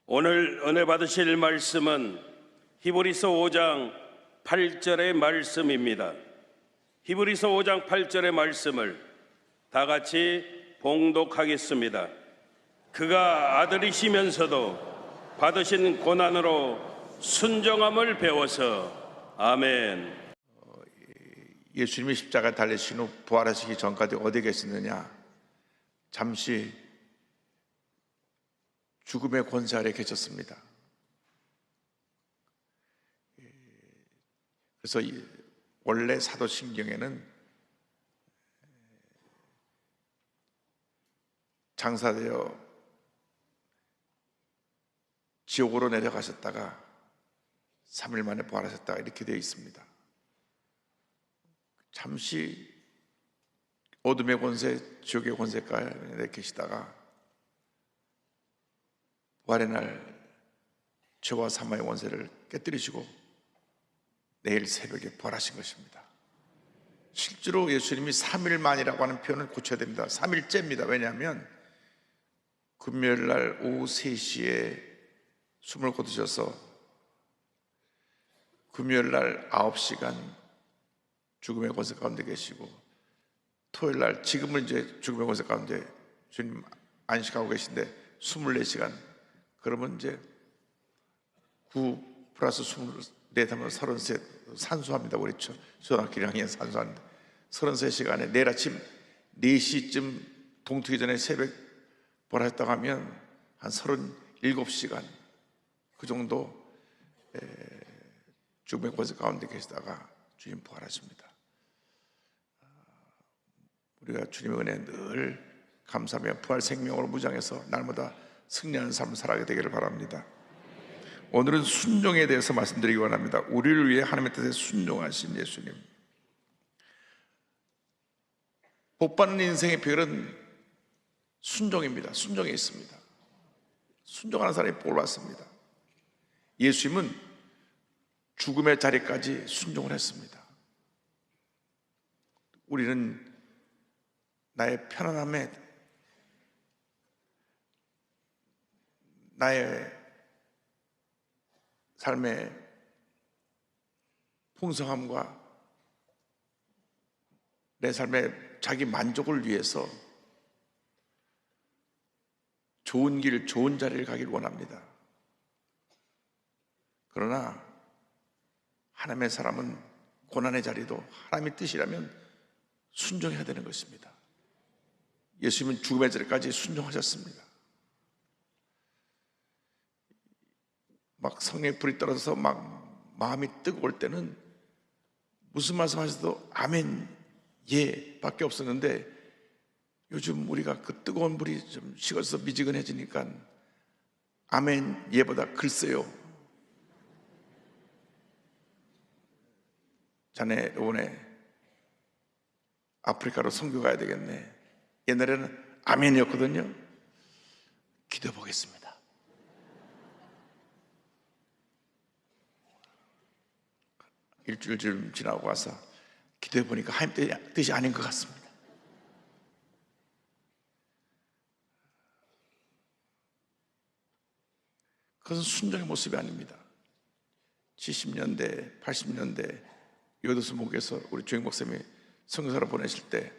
오늘 은혜 받으실 말씀은 히브리서 5장 8절의 말씀입니다. 히브리서 5장 8절의 말씀을 다 같이 봉독하겠습니다. 그가 아들이시면서도 받으신 고난으로 순종함을 배워서. 아멘. 예수님이 십자가에 달리신 후 부활하시기 전까지 어디 계셨느냐? 잠시 죽음의 권세 아래 계셨습니다. 그래서 원래 사도신경에는 장사되어 지옥으로 내려가셨다가 3일 만에 부활하셨다가 이렇게 되어 있습니다. 잠시 어둠의 권세, 지옥의 권세가에 계시다가 부활의 날 죄와 사망의 권세를 깨뜨리시고 내일 새벽에 부활하신 것입니다. 실제로 예수님이 3일 만이라고 하는 표현을 고쳐야 됩니다. 3일째입니다. 왜냐하면 금요일 날 오후 3시에 숨을 거두셔서 금요일 날 9시간 죽음의 권세 가운데 계시고, 토요일 날 지금은 이제 죽음의 권세 가운데 주님 안식하고 계신데 24시간, 그러면 이제 9 플러스 24 하면 33, 산수합니다. 우리 초등학교 1학년 산수하는데 33시간에 내일 아침 4시쯤 동트기 전에 새벽 부활하셨다고 하면 한 37시간 그 정도 죽음의 권세 가운데 계시다가 주님 부활하십니다. 우리가 주님의 은혜에 늘 감사하며 부활 생명으로 무장해서 날마다 승리하는 삶을 살아가게 되기를 바랍니다. 오늘은 순종에 대해서 말씀드리기 원합니다. 우리를 위해 하나님의 뜻에 순종하신 예수님. 복받는 인생의 비결은 순종입니다. 순종에 있습니다. 순종하는 사람이 복을 받습니다. 예수님은 죽음의 자리까지 순종을 했습니다. 우리는 나의 편안함에, 나의 삶의 풍성함과 내 삶의 자기 만족을 위해서 좋은 길, 좋은 자리를 가길 원합니다. 그러나 하나님의 사람은 고난의 자리도 하나님의 뜻이라면 순종해야 되는 것입니다. 예수님은 죽음의 자리까지 순종하셨습니다. 막 성령의 불이 떨어져서 막 마음이 뜨거울 때는 무슨 말씀 하셔도 아멘, 예 밖에 없었는데, 요즘 우리가 그 뜨거운 불이 좀 식어서 미지근해지니까 아멘, 예보다 글쎄요. 자네 이번에 아프리카로 선교 가야 되겠네. 옛날에는 아멘이었거든요. 기도해 보겠습니다. 일주일쯤 지나고 와서 기도해 보니까 하나님 뜻이 아닌 것 같습니다. 그것은 순종의 모습이 아닙니다. 70년대, 80년대 요도스 목에서 우리 주영 목사님이 선교사로 보내실 때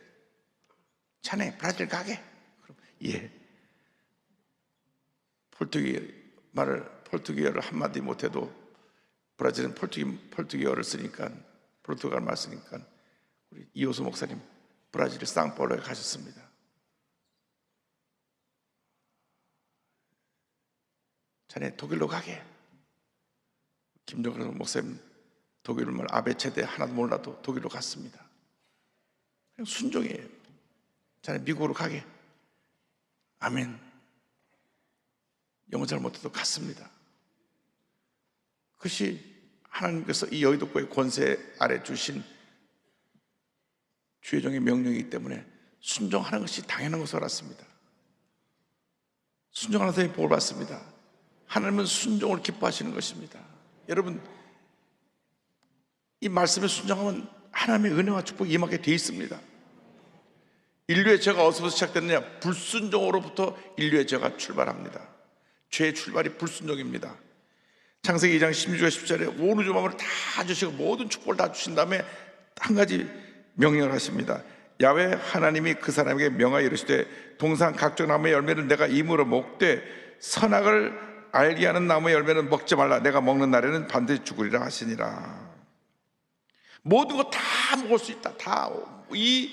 자네 브라질 가게? 그럼 예. 포르투기어를 한마디 못해도 브라질은 포르투기어를 쓰니까, 포르투갈 말 쓰니까 우리 이호수 목사님 브라질 상파울로에 가셨습니다. 자네 독일로 가게? 김정근 목사님 독일말 아베체대 하나도 몰라도 독일로 갔습니다. 그냥 순종이에요. 자네 미국으로 가게? 아멘. 영어 잘 못해도 갔습니다. 그것이 하나님께서 이 여의도교의 권세 아래 주신 주의 종의 명령이기 때문에 순종하는 것이 당연한 것을 알았습니다. 순종하는 사람이 복을 받습니다. 하나님은 순종을 기뻐하시는 것입니다. 여러분, 이 말씀에 순종하면 하나님의 은혜와 축복이 임하게 되어 있습니다. 인류의 죄가 어디서부터 시작됐느냐? 불순종으로부터 인류의 죄가 출발합니다. 죄의 출발이 불순종입니다. 창세기 2장 16절 10절에 온 우주 만물을 다 주시고 모든 축복을 다 주신 다음에 한 가지 명령을 하십니다. 야훼 하나님이 그 사람에게 명하여 이르시되 동산 각종 나무의 열매를 내가 임으로 먹되 선악을 알게 하는 나무의 열매는 먹지 말라. 내가 먹는 날에는 반드시 죽으리라 하시니라. 모든 것 다 먹을 수 있다. 다 이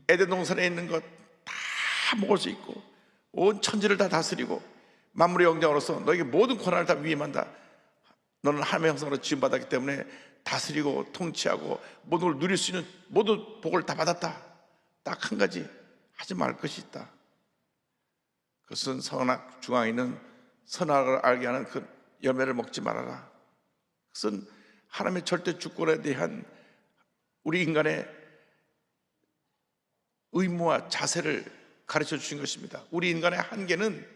에덴 동산에 있는 것 다 먹을 수 있고 온 천지를 다 다스리고 만물의 영장으로서 너에게 모든 권한을 다 위임한다. 너는 하나님의 형상으로 지음받았기 때문에 다스리고 통치하고 모든 걸 누릴 수 있는 모든 복을 다 받았다. 딱 한 가지 하지 말 것이 있다. 그것은 선악 중앙에 있는 선악을 알게 하는 그 열매를 먹지 말아라. 그것은 하나님의 절대 주권에 대한 우리 인간의 의무와 자세를 가르쳐 주신 것입니다. 우리 인간의 한계는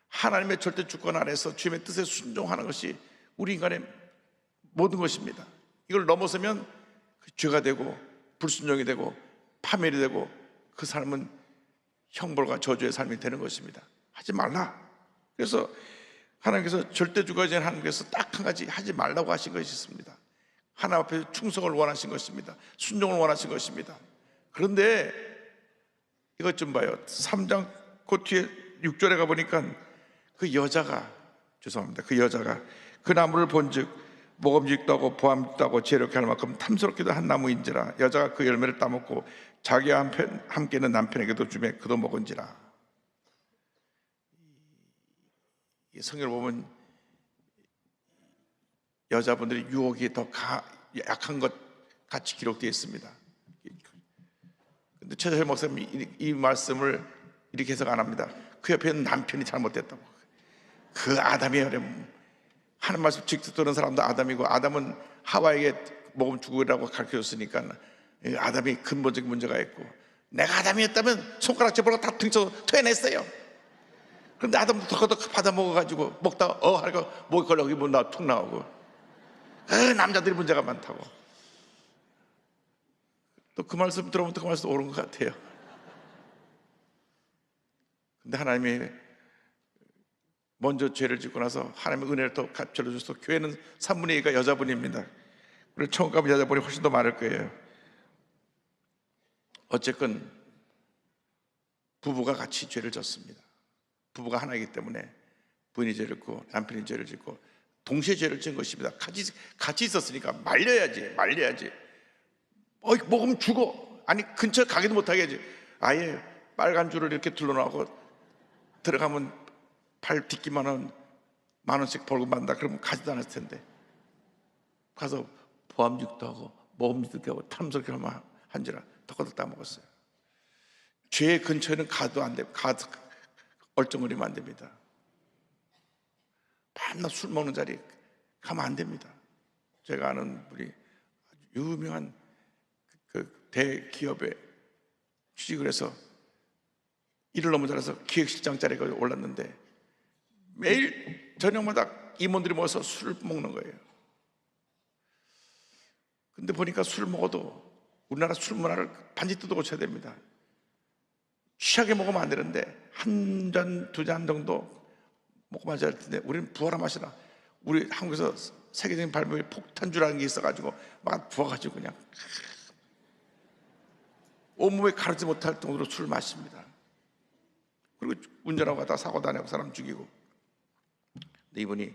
하나님의 절대 주권 아래서 주님의 뜻에 순종하는 것이 우리 인간의 모든 것입니다. 이걸 넘어서면 죄가 되고 불순종이 되고 파멸이 되고 그 삶은 형벌과 저주의 삶이 되는 것입니다. 하지 말라. 그래서 하나님께서 절대주권자인 하나님께서 딱 한 가지 하지 말라고 하신 것이 있습니다. 하나님 앞에 충성을 원하신 것입니다. 순종을 원하신 것입니다. 그런데 이것 좀 봐요. 3장 그 뒤에 6절에 가보니까 그 여자가 그 나무를 본즉 먹음직도 하고 보암직도 하고 지혜롭게 할 만큼 탐스럽기도 한 나무인지라. 여자가 그 열매를 따먹고 자기와 함께 있는 남편에게도 주매 그도 먹은지라. 이 성경을 보면 여자분들이 유혹이 더 약한 것 같이 기록되어 있습니다. 근데 최재철 목사님이 이 말씀을 이렇게 해석 안 합니다. 그 옆에 있는 남편이 잘못됐다고. 그 아담이 하는 말씀 직접 들은 사람도 아담이고, 아담은 하와에게 먹으면 죽으라고 가르쳐줬으니까 아담이 근본적인 문제가 있고, 내가 아담이었다면 손가락 집어서 다 등쳐 토해냈어요. 그런데 아담도 덕덕 받아 먹어가지고 먹다가 하니까 목이 걸려 여기 나 툭 나오고. 그 남자들이 문제가 많다고. 또 그 말씀 들어보면 그 말씀 옳은 것 같아요. 근데 하나님이 먼저 죄를 짓고 나서 하나님의 은혜를 더 갚쳐 주셔서 교회는 3분의 2가 여자분입니다. 그리고 천국 가면 여자분이 훨씬 더 많을 거예요. 어쨌건 부부가 같이 죄를 졌습니다. 부부가 하나이기 때문에 부인이 죄를 짓고 남편이 죄를 짓고 동시에 죄를 지은 것입니다. 같이 있었으니까 말려야지. 먹으면 죽어. 아니 근처에 가기도 못하게 해야지. 아예 빨간 줄을 이렇게 둘러놓고 들어가면 팔 딛기만 하면 10,000원씩 벌금 받는다. 그러면 가지도 않았을 텐데 가서 보암직도 하고 먹음직도 하고 탐스럽게 하면 한지라 덕거덕 따먹었어요. 죄 근처에는 가도 안 돼요. 얼쩡거리면 안 됩니다. 밤낮 술 먹는 자리 가면 안 됩니다. 제가 아는 분이 아주 유명한 그 대기업에 취직을 해서 일을 너무 잘해서 기획실장 자리에 올랐는데 매일 저녁마다 임원들이 모여서 술을 먹는 거예요. 근데 보니까 술을 먹어도 우리나라 술 문화를 반지 뜯어 고쳐야 됩니다. 취하게 먹으면 안 되는데 한 잔, 두 잔 정도 먹고 마셔야 할 텐데 우리는 부어라 마시라. 우리 한국에서 세계적인 발명이 폭탄주라는 게 있어가지고 막 부어가지고 그냥 온몸에 가르지 못할 정도로 술을 마십니다. 그리고 운전하고 가다가 사고 다니고 사람 죽이고. 근데 이분이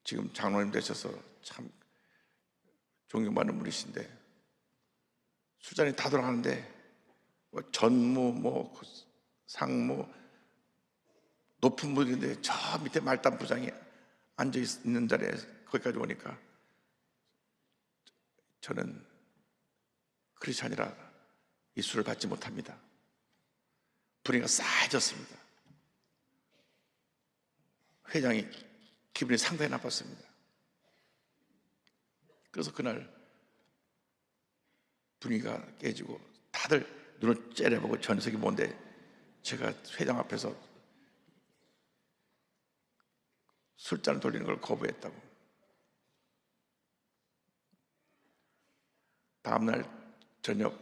지금 장로님 되셔서 참 존경받는 분이신데 술잔이 다 돌아가는데 뭐 전무, 상무 높은 분인데 저 밑에 말단 부장이 앉아 있는 자리에 거기까지 오니까 저는 크리스찬이라 이 술을 받지 못합니다. 분위기가 싸해졌습니다. 회장이 기분이 상당히 나빴습니다. 그래서 그날 분위기가 깨지고 다들 눈을 째려보고 저 녀석이 뭔데 제가 회장 앞에서 술잔을 돌리는 걸 거부했다고. 다음날 저녁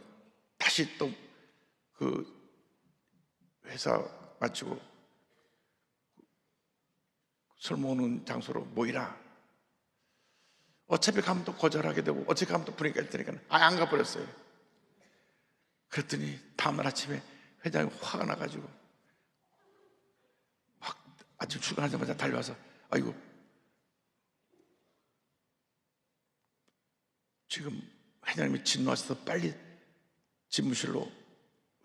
다시 또 그 회사 마치고 술 먹는 장소로 모이라. 어차피 가면 또 거절하게 되고 어차피 가면 또 분위기가 있으니까 안 가버렸어요. 그랬더니 다음날 아침에 회장이 화가 나가지고 막 아침 출근하자마자 달려와서 아이고 지금 회장님이 진노하셔서 빨리 집무실로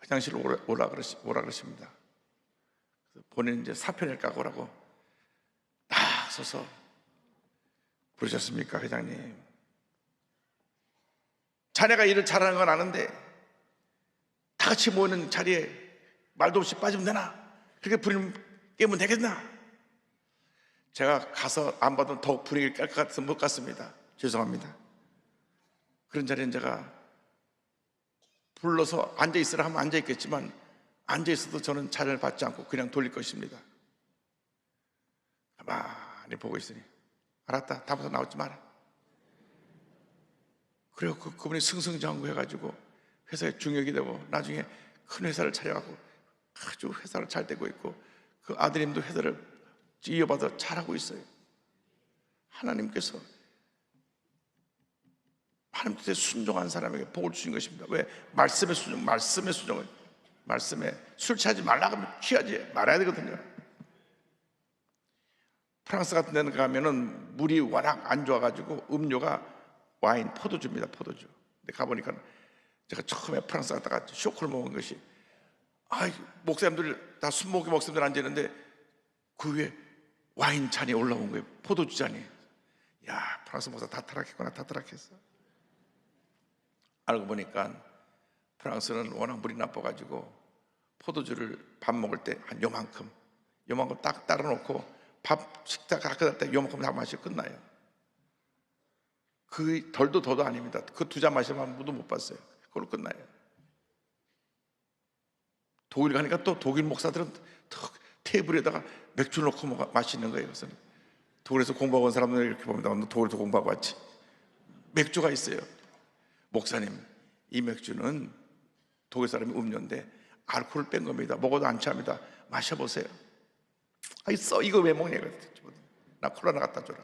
회장실로 오라 그러십니다. 그래서 본인 이제 사표를 까고 오라고 딱 서서 부르셨습니까? 회장님, 자네가 일을 잘하는 건 아는데 다 같이 모이는 자리에 말도 없이 빠지면 되나? 그렇게 분위기 깨면 되겠나? 제가 가서 안 봐도 더욱 분위기를 깰 것 같아서 못 갔습니다. 죄송합니다. 그런 자리는 제가 불러서 앉아있으라 하면 앉아있겠지만 앉아있어도 저는 자리를 받지 않고 그냥 돌릴 것입니다. 가만히 보고 있으니 알았다, 다음부터 나오지 마라. 그리고 그분이 승승장구해가지고 회사에 중역이 되고 나중에 큰 회사를 차려가고 아주 회사를 잘 되고 있고 그 아드님도 회사를 이어받아 잘하고 있어요. 하나님께서 하나님 뜻에 순종한 사람에게 복을 주신 것입니다. 왜? 말씀의 순종을 말씀에 술 취하지 말라고 하면 취하지 말아야 되거든요. 프랑스 같은 데는 가면은 물이 워낙 안 좋아가지고 음료가 와인, 포도주입니다. 포도주. 근데 가보니까 제가 처음에 프랑스 갔다가 쇼크를 먹은 것이 목사님들 다 순목이 목사님들 앉아있는데 그 위에 와인 잔이 올라온 거예요. 포도주 잔이. 야, 프랑스 목사 다 타락했구나. 다 타락했어. 알고 보니까 프랑스는 워낙 물이 나빠가지고 포도주를 밥 먹을 때 한 요만큼 딱 따라놓고 밥 식탁 가까이 때 요만큼 다 마시고 끝나요. 그 덜도 더도 아닙니다. 그 두 잔 마시면 아무도 못 봤어요. 그걸로 끝나요. 독일 가니까 또 독일 목사들은 테이블에다가 맥주를 넣고 마시는 거예요. 그래서 독일에서 공부하고 온 사람들 이렇게 봅니다. 너 독일에서 공부하고 왔지? 맥주가 있어요. 목사님, 이 맥주는 독일 사람이 음료인데 알코올을 뺀 겁니다. 먹어도 안 취합니다. 마셔보세요. 있어, 이거 왜 먹냐? 나 콜라 하나 갖다 줘라.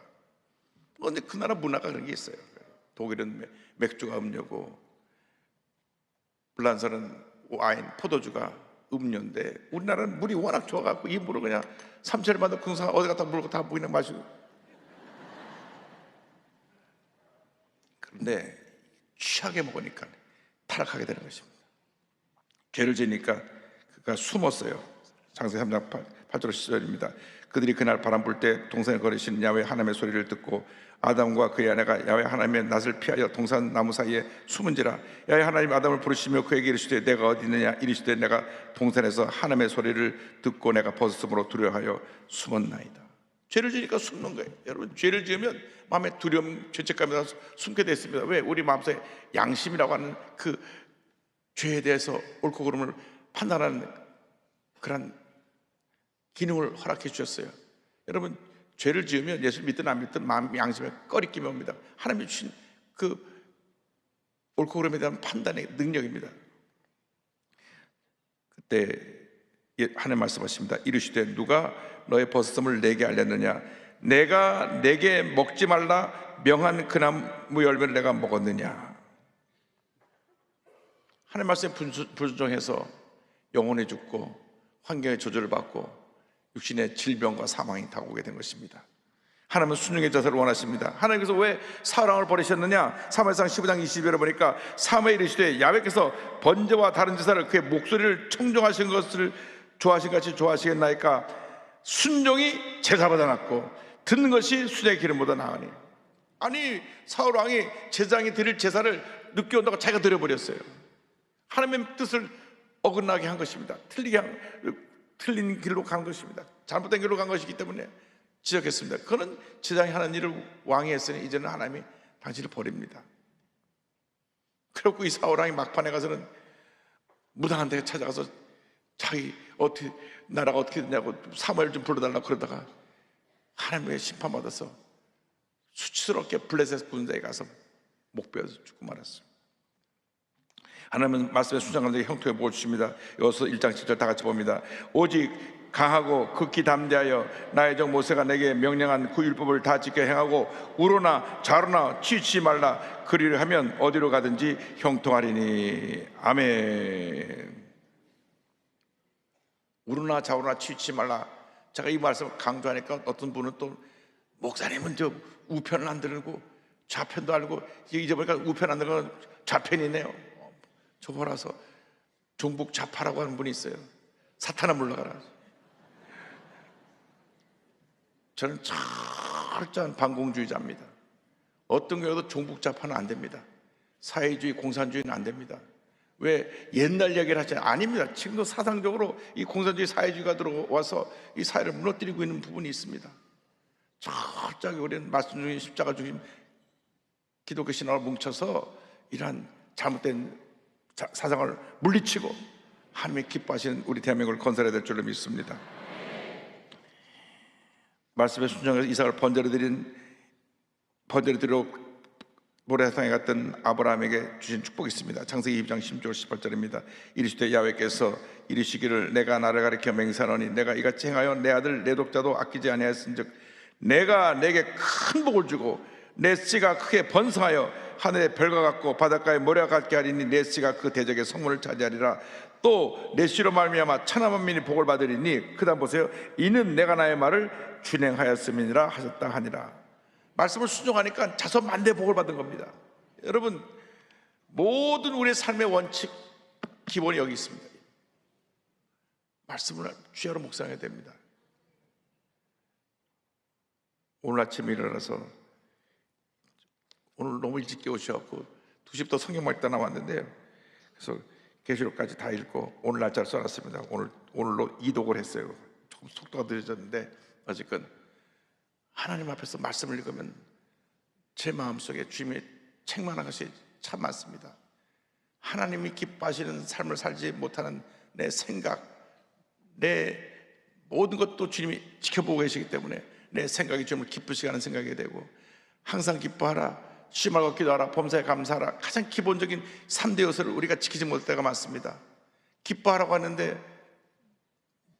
그런데 그 나라 문화가 그런 게 있어요. 독일은 맥주가 음료고 불란서는 와인, 포도주가 음료인데 우리나라는 물이 워낙 좋아갖고 이 물을 그냥 삼천리마다 궁상 어디 갖다 물고 다 그냥 마시고. 그런데 취하게 먹으니까 타락하게 되는 것입니다. 죄를 지니까 그가 숨었어요. 창세기 3장 8절 10절입니다. 그들이 그날 바람 불 때 동산에 거리시는 야훼 하나님의 소리를 듣고 아담과 그의 아내가 야훼 하나님의 낯을 피하여 동산 나무 사이에 숨은지라. 야훼 하나님 아담을 부르시며 그에게 이르시되 내가 어디 있느냐? 이르시되 내가 동산에서 하나님의 소리를 듣고 내가 벗었으므로 두려워하여 숨었나이다. 죄를 지니까 숨는 거예요. 여러분, 죄를 지으면 마음에 두려움, 죄책감이 나서 숨게 됐습니다. 왜? 우리 마음속에 양심이라고 하는 그 죄에 대해서 옳고 그름을 판단하는 그런 기능을 허락해 주셨어요. 여러분, 죄를 지으면 예수를 믿든 안 믿든 마음 양심에 꺼리낌이 옵니다. 하나님이 주신 그 옳고 그름에 대한 판단의 능력입니다. 그때 하나님 말씀하십니다. 이르시되 누가 너의 벗었음을 내게 알렸느냐? 내가 내게 먹지 말라 명한 그 나무 열매를 내가 먹었느냐? 하나님 말씀에 불순종해서 영혼이 죽고 환경의 저주를 받고 육신의 질병과 사망이 다가오게 된 것입니다. 하나님은 순종의 자세를 원하십니다. 하나님께서 왜 사울왕을 버리셨느냐? 사무엘상 15장 20절에 보니까 사무엘이 이르시되 야훼께서 번제와 다른 제사를 그의 목소리를 청종하신 것을 좋아하신 같이 좋아하시겠나이까? 순종이 제사보다 낫고 듣는 것이 수제의 기름보다 나으니. 아니, 사울왕이 제사장이 드릴 제사를 늦게 온다고 자기가 드려버렸어요. 하나님의 뜻을 어긋나게 한 것입니다. 틀린 길로 간 것입니다. 잘못된 길로 간 것이기 때문에 지적했습니다. 그는 제사장이 하는 일을 왕이 했으니 이제는 하나님이 당신을 버립니다. 그렇고 이 사울왕이 막판에 가서는 무당한 데 찾아가서 자기 나라가 어떻게 되냐고 사무엘 좀 불러달라고 그러다가 하나님의 심판받아서 수치스럽게 블레셋 군대에 가서 목 베어서 죽고 말았어요. 하나님은 말씀에 순종한 자에게 형통의 복을 주십니다. 여기서 1장 7절 다 같이 봅니다. 오직 강하고 극히 담대하여 나의 종 모세가 내게 명령한 그 율법을 다 지켜 행하고 우로나 좌로나 치우치지 말라. 그리를 하면 어디로 가든지 형통하리니. 아멘. 우로나 좌로나 치우치지 말라. 제가 이 말씀을 강조하니까 어떤 분은 또 목사님은 저 우편을 안 들고 좌편도 알고, 잊어보니까 우편 안 들고 좌편이네요. 저 보라서 종북 좌파라고 하는 분이 있어요. 사탄아 물러가라. 저는 철저한 반공주의자입니다. 어떤 경우도 종북 좌파는 안 됩니다. 사회주의, 공산주의는 안 됩니다. 왜 옛날 얘기를 하잖아요. 아닙니다. 지금도 사상적으로 이 공산주의, 사회주의가 들어와서 이 사회를 무너뜨리고 있는 부분이 있습니다. 철저하게 우리는 말씀 중에 십자가 중심 기독교 신앙을 뭉쳐서 이러한 잘못된 사상을 물리치고 하나님의 기뻐하시는 우리 대한민국을 건설해야 될 줄로 믿습니다. 말씀에 순종해서 이삭을 번제로 모래사장에 갔던 아브라함에게 주신 축복이 있습니다. 창세기 2장 16절 18절입니다. 이르시되 야훼께서 이르시기를 내가 나를 가리켜 맹세하노니 내가 이같이 행하여 내 아들 내 독자도 아끼지 아니하였은즉 내가 내게 큰 복을 주고 내 씨가 크게 번성하여 하늘의 별과 같고 바닷가의 모래와 같게 하리니 내 씨가 그 대적의 성문을 차지하리라. 또 내 씨로 말미암아 천하 만민이 복을 받으리니. 그다음 보세요. 이는 내가 나의 말을 준행하였음이니라 하셨다 하니라. 말씀을 순종하니까 자손만대 복을 받은 겁니다. 여러분, 모든 우리의 삶의 원칙 기본이 여기 있습니다. 말씀을 주야로 묵상해야 됩니다. 오늘 아침에 일어나서 오늘 너무 일찍 깨우셔갖고 2시부터 성경 읽다 나왔는데요. 그래서 계시록까지 다 읽고 오늘 날짜를 써놨습니다. 오늘로 이독을 했어요. 조금 속도가 느려졌는데 어쨌건 하나님 앞에서 말씀을 읽으면 제 마음속에 주님의 책망하는 것이 참 많습니다. 하나님이 기뻐하시는 삶을 살지 못하는 내 생각, 내 모든 것도 주님이 지켜보고 계시기 때문에 내 생각이 주님을 기쁘시게 하는 생각이 되고, 항상 기뻐하라, 쉬지 말고 기도하라, 범사에 감사하라, 가장 기본적인 3대 요소를 우리가 지키지 못할 때가 많습니다. 기뻐하라고 하는데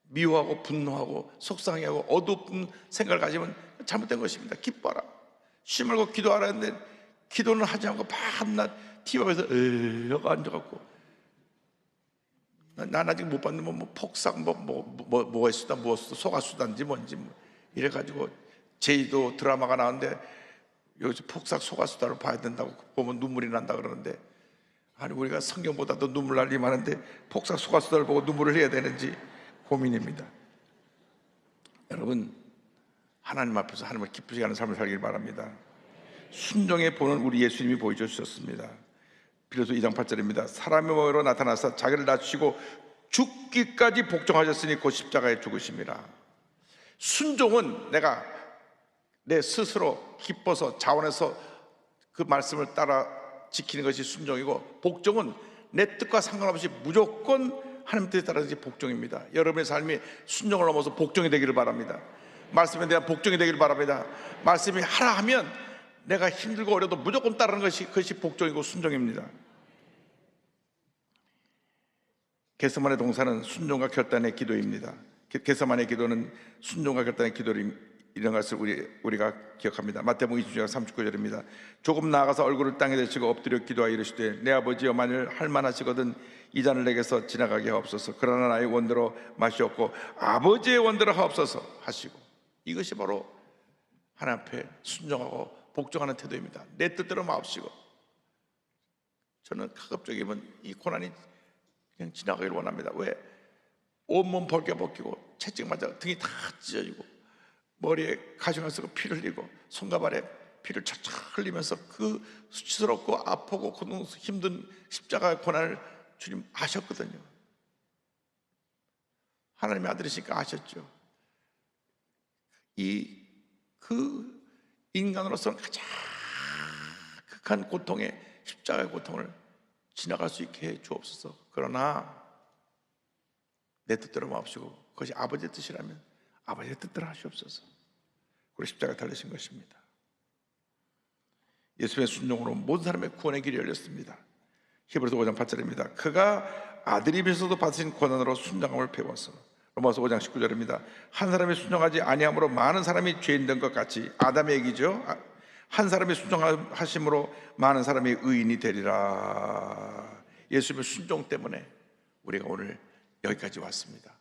미워하고 분노하고 속상해하고 어두운 생각을 가지면 잘못된 것입니다. 기뻐하라, 쉬지 말고 기도하라 했는데 기도는 하지 않고 밤낮 TV 앞에서 여가 앉아갖고, 난 아직 못 봤는데 뭐 폭삭 뭐가 수다 무엇 소가수단지 뭔지 이래가지고 제주도 드라마가 나오는데 여기서 폭삭 소가수다를 봐야 된다고 보면 눈물이 난다 그러는데, 아니 우리가 성경보다도 눈물 날 일이 많은데 폭삭 소가수다를 보고 눈물을 해야 되는지 고민입니다. 여러분, 하나님 앞에서 하나님을 기쁘시게 하는 삶을 살길 바랍니다. 순종의 본은 우리 예수님이 보여주셨습니다. 빌려서 2장 8절입니다. 사람의 모양으로 나타나서 자기를 낮추시고 죽기까지 복종하셨으니 곧 십자가에 죽으심이라. 순종은 내가 내 스스로 기뻐서 자원해서 그 말씀을 따라 지키는 것이 순종이고, 복종은 내 뜻과 상관없이 무조건 하나님 뜻에 따라서 복종입니다. 여러분의 삶이 순종을 넘어서 복종이 되기를 바랍니다. 말씀에 대한 복종이 되기를 바랍니다. 말씀이 하라 하면 내가 힘들고 어려도 무조건 따르는 그것이 복종이고 순종입니다. 겟세마네 동사는 순종과 결단의 기도입니다. 겟세마네 기도는 순종과 결단의 기도를 이런 것을 우리가 기억합니다. 마태복음 26장 39절입니다. 조금 나아가서 얼굴을 땅에 대시고 엎드려 기도하여 이르시되 내 아버지여 만일 할만하시거든 이 잔을 내게서 지나가게 하옵소서. 그러나 나의 원대로 마시옵고 아버지의 원대로 하옵소서 하시고, 이것이 바로 하나님 앞에 순종하고 복종하는 태도입니다. 내 뜻대로 마옵시고. 저는 가급적이면 이 고난이 그냥 지나가기를 원합니다. 왜? 온몸 벌게 벗기고 채찍 맞아 등이 다 찢어지고 머리에 가시가 쓰고 피를 흘리고 손과 발에 피를 착착 흘리면서 그 수치스럽고 아프고 힘든 십자가의 고난을 주님 아셨거든요. 하나님의 아들이시니까 아셨죠. 그 인간으로서는 가장 극한 고통의 십자가의 고통을 지나갈 수 있게 해 주옵소서. 그러나 내 뜻대로 마옵시고 그것이 아버지의 뜻이라면 아버지의 뜻대로 하시옵소서. 그리고 십자가에 달리신 것입니다. 예수의 순종으로 모든 사람의 구원의 길이 열렸습니다. 히브리서 5장 8절입니다. 그가 아들이면서도 받으신 고난으로 순종함을 배워서 로마서 5장 19절입니다. 한 사람이 순종하지 아니함으로 많은 사람이 죄인 된 것 같이, 아담의 얘기죠. 한 사람이 순종하심으로 많은 사람이 의인이 되리라. 예수님의 순종 때문에 우리가 오늘 여기까지 왔습니다.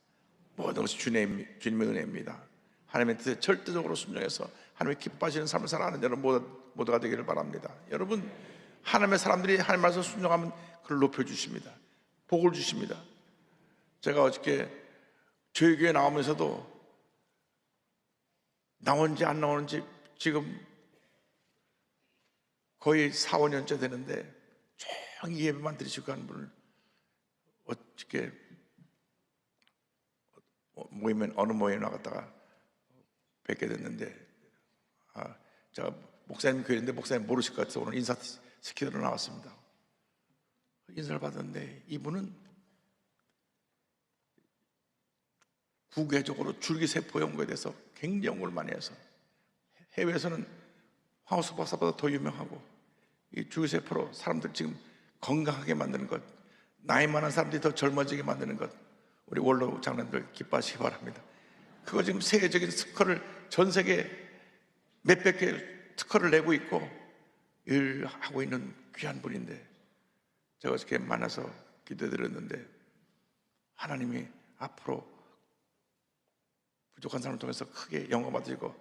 모든 것이 주님의 은혜입니다. 하나님의 뜻에 절대적으로 순종해서 하나님의 기뻐하시는 삶을 살아가는 여러분 모두가 되기를 바랍니다. 여러분, 하나님의 사람들이 하나님 말씀 순종하면 그를 높여주십니다. 복을 주십니다. 제가 어저께 저희 교회 나오면서도 나오는지 안 나오는지 지금 거의 4, 5년째 되는데 조용히 예배만 드리시고 가는 분을 어저께 어느 모임에 나갔다가 뵙게 됐는데, 제가 목사님 교회인데 목사님 모르실 것 같아서 오늘 인사시키러 나왔습니다. 인사를 받았는데 이분은 국외적으로 줄기세포 연구에 대해서 굉장히 연구를 많이 해서 해외에서는 황우석 박사보다 더 유명하고, 이 줄기세포로 사람들 지금 건강하게 만드는 것, 나이 많은 사람들이 더 젊어지게 만드는 것, 우리 원로 장로님들 기뻐하시기 바랍니다. 그거 지금 세계적인 특허를 전 세계 몇백 개 특허를 내고 있고 일하고 있는 귀한 분인데, 제가 어저께 만나서 기도드렸는데 하나님이 앞으로 부족한 사람을 통해서 크게 영광 받으시고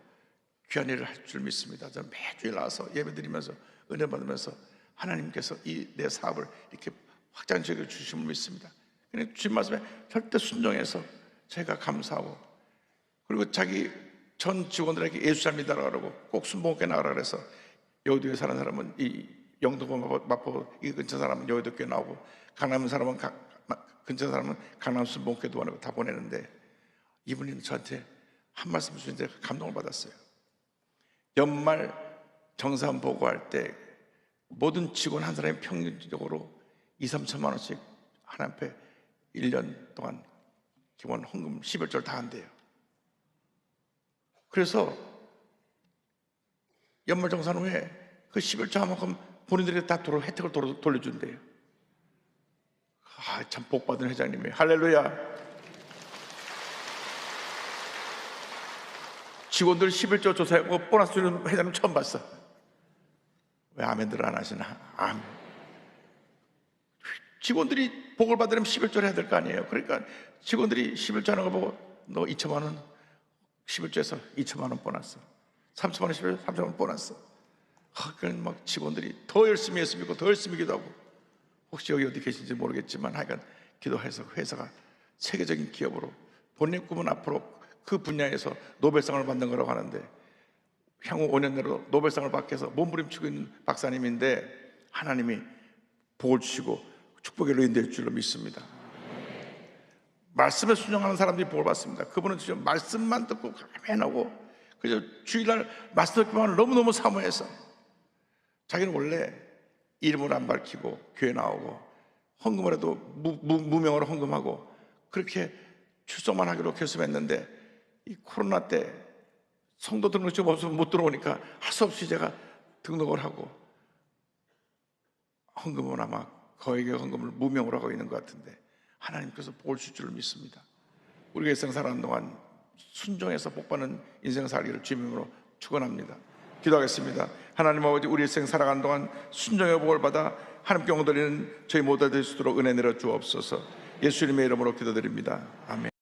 귀한 일을 할 줄 믿습니다. 저는 매주일 나와서 예배 드리면서 은혜 받으면서 하나님께서 이 내 사업을 이렇게 확장시켜 주심을 믿습니다. 그냥 주님 말씀에 절대 순종해서 제가 감사하고, 그리고 자기 전 직원들에게 예수 잘 믿으라 그러고 꼭 순복음교회 나가라 그래서, 여의도에 사는 사람은 이 영등포 마포 이 근처 사람은 여의도교회 나오고, 강남 사람은 근처 사람은 강남 순복음교회 도와내고 다 보내는데, 이분이 저한테 한 말씀 주시는데 감동을 받았어요. 연말 정산 보고할 때 모든 직원 한 사람이 평균적으로 2, 3천만 원씩 하나님 앞에 1년 동안 기본 헌금 11조를 다 한대요. 그래서 연말정산 후에 그 11조 한만큼 본인들이 다 혜택을 돌려준대요. 참 복받은 회장님이에요. 할렐루야. 직원들 11조 조사하고 보너스 주는 회장님 처음 봤어. 왜 아멘들 안 하시나? 아멘. 직원들이 복을 받으려면 11조를 해야 될 거 아니에요. 그러니까 직원들이 11조 하는 거 보고 너 2천만 원 11조에서 2천만 원 보너스, 3천만 원 11조 3천만 원 보너스. 그건 막 직원들이 더 열심히 했으면 좋겠고 더 열심히 기도하고, 혹시 여기 어디 계신지 모르겠지만 하여간 기도해서 회사가 세계적인 기업으로, 본인 꿈은 앞으로 그 분야에서 노벨상을 받는 거라고 하는데, 향후 5년 내로 노벨상을 받기 위해서 몸부림치고 있는 박사님인데 하나님이 복을 주시고 축복의 로인 될 줄로 믿습니다. 말씀에 순종하는 사람들이 복을 받습니다. 그분은 진짜 말씀만 듣고 가만히 하고, 그래서 주일날 말씀 듣기만 너무너무 사모해서, 자기는 원래 이름을 안 밝히고 교회 나오고 헌금을 해도 무명으로 헌금하고 그렇게 출석만 하기로 결심했는데, 이 코로나 때 성도 등록증 없으면 못 들어오니까 할 수 없이 제가 등록을 하고 헌금은 아마 거액의 헌금을 무명으로 하고 있는 것 같은데, 하나님께서 복을 줄 줄을 믿습니다. 우리가 일생 살아가는 동안 순종해서 복받는 인생 살기를 주님으로 축원합니다. 기도하겠습니다. 하나님 아버지, 우리 일생 살아가는 동안 순종의 복을 받아 하나님께 영광 돌리는 저희 모두가 될 수 있도록 은혜 내려 주옵소서. 예수님의 이름으로 기도드립니다. 아멘.